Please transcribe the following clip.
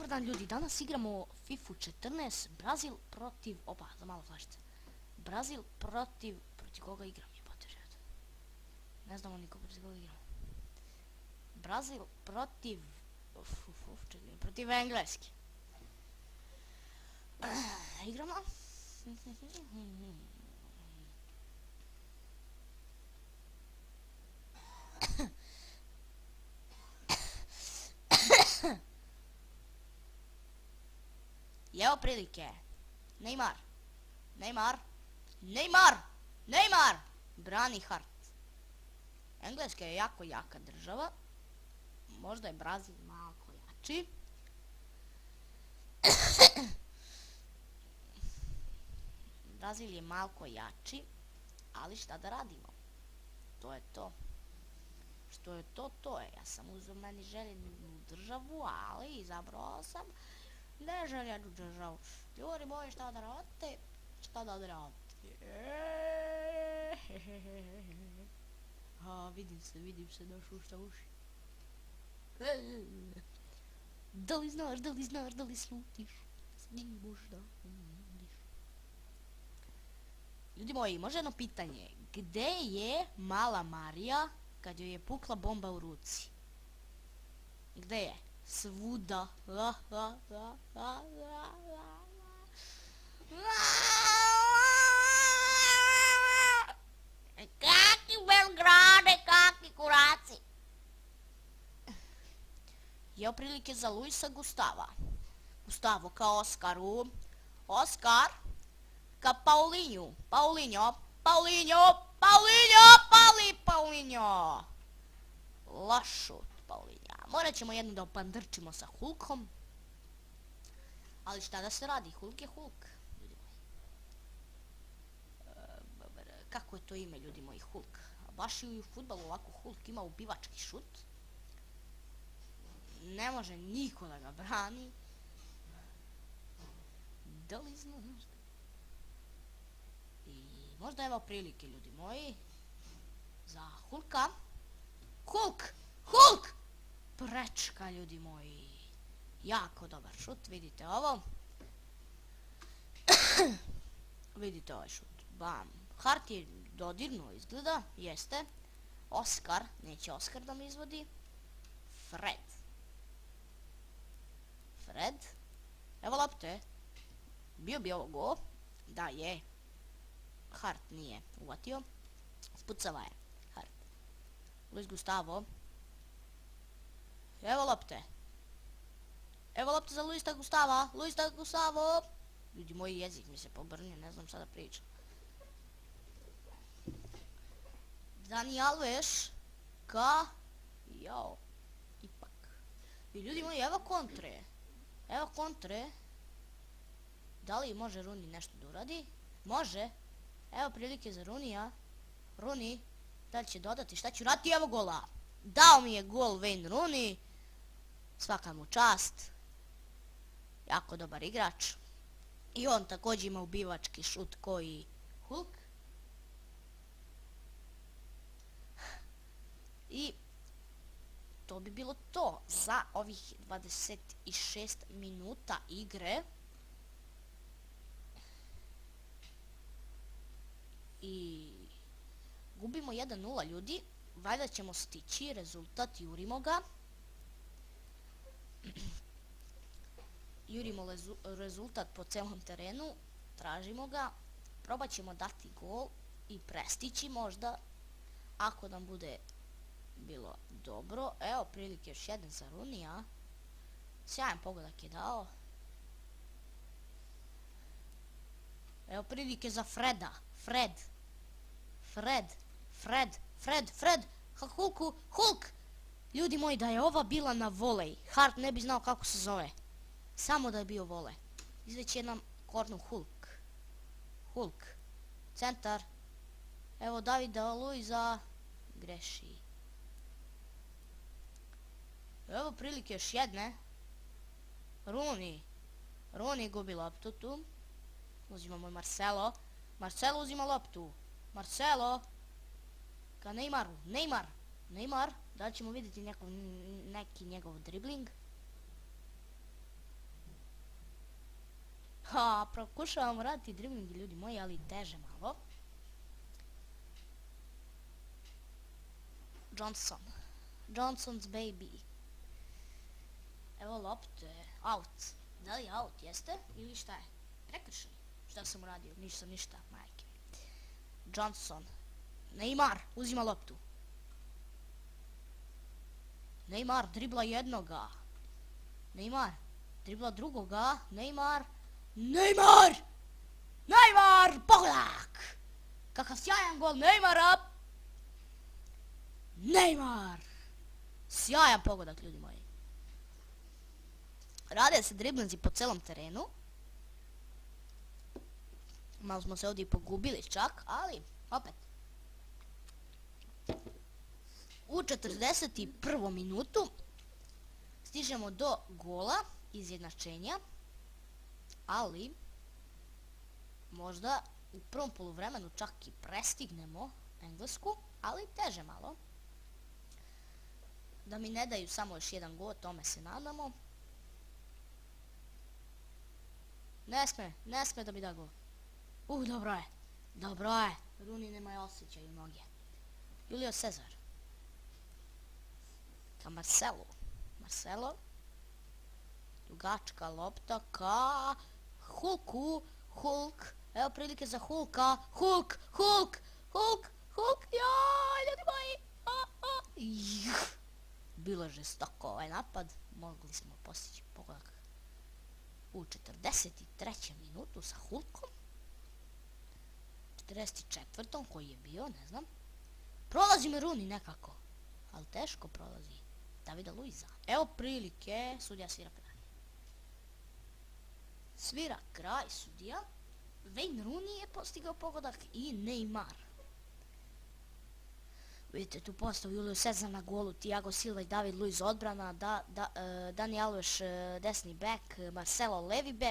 dan ljudi, danas igramo FIFA 14, Brazil protiv, opa, za malo flašice. Brazil protiv koga igram, jebote žet. Ne znamo nikog protiv koga igramo. Brazil protiv, čekaj, protiv Engleski. Igramo. I evo prilike. Neymar. Brani Hart. Engleska je jako jaka država. Možda je Brazil malko jači. Brazil je malko jači. Ali šta da radimo? To je to. Što je to, to je. Ja sam uzeo meni željenu državu, ali izabrao sam neželjenu državu. Ljudi moji, šta da radite? Vidim se, došao šta uši. Da li slutiš? Možda. Ljudi moji, može jedno pitanje. Gde je mala Marija kad joj je pukla bomba u ruci? Gde je? Svuda. Kaki Belgrade, kaki kuraci. Evo prilike za Luisa Gustava. Gustavo ka Oskaru. Oskar ka Paulinho. Paulinho. Lašut Paulinja. Morat ćemo jedno da opandrčimo sa Hulkom. Ali šta da se radi? Hulk je Hulk. Kako je to ime, ljudi moji, Hulk? Baš i u fudbalu ovako Hulk ima ubivački šut. Ne može niko da ga brani. Da li znaš? I možda evo prilike, ljudi moji, za Hulka. Hulk! Prečka, ljudi moji. Jako dobar šut, vidite ovo. Vidite ovaj šut. Bam. Hart je dodirnuo, izgleda. Jeste. Oskar. Neće Oskar da mi izvodi. Fred. Evo lopte. Bio bi ovo go. Da, je. Hart nije uvatio. Spucava je. Hart. Luis Gustavo. Evo lopte za Luisa Gustavo. Ljudi, moj jezik mi se pobrnio, ne znam šta da pričam. Dani Alves ka... Jao. Ipak. I ljudi moji, evo kontre. Da li može Runi nešto da uradi? Može. Evo prilike za Runija. Runi. Da li će dodati? Šta će uraditi? Evo gola. Dao mi je gol Wayne Rooney. Svaka mu čast. Jako dobar igrač. I on također ima ubivački šut koji Hulk. I to bi bilo to za ovih 26 minuta igre. I gubimo 1-0, ljudi. Valjda ćemo stići rezultat, jurimo ga. Jurimo rezultat po celom terenu. Tražimo ga. Probat ćemo dati gol i prestići možda. Ako nam bude bilo dobro. Evo prilike još jedan za Runija. Sjajan pogodak je dao. Evo prilike za Freda. Fred. Hulk. Ljudi moji, da je ova bila na volej, Hart ne bi znao kako se zove. Samo da je bio vole. Izveći nam kornu Hulk. Centar. Evo Davida Luiza. Greši. Evo prilike još jedne. Rooney gubi loptu tu. Uzimamo Marcelo. Marcelo uzima loptu. Ka Neymaru. Neymar. Da li ćemo vidjeti neki njegov dribling? Ha, prokušavamo raditi dribling, ljudi moji, ali teže malo. Johnson. Johnson's baby. Evo lopte. Out. Da li je out, jeste? Ili šta je? Prekršen. Šta sam uradio? Ništa, majke. Johnson. Neymar, uzima loptu. Neymar dribla jednoga. Neymar dribla drugoga. Neymar. Pogodak! Kakav sjajan gol Neymara! Neymar! Sjajan pogodak, ljudi moji. Rade se driblinzi po celom terenu. Malo smo se ovdje i pogubili čak, ali opet. U 41. minutu stižemo do gola izjednačenja, ali možda u prvom poluvremenu čak i prestignemo Englesku, ali teže malo. Da mi ne daju samo još jedan gol, tome se nadamo. Ne sme da mi da gol. Dobro je. Rooney nema osjećaj u noge. Julio Cezar. Ka Marcelo. Dugačka lopta ka Hulk. Evo prilike za Hulka. Hulk. Jaj, ljudi moji. Bilo je žestoko ovaj napad. Mogli smo postići pogodak u 43. minutu sa Hulkom. 44. koji je bio, ne znam. Prolazi me Rooney nekako. Ali teško prolazi Davida Luiza. Evo prilike, sudija svira kraj. Svira kraj sudija. Wayne Rooney je postigao pogodak i Neymar. Vidite tu postavu Julio Cezar na golu, Thiago Silva i David Luiz odbrana, Dani Alves desni bek, Marcelo levi bek,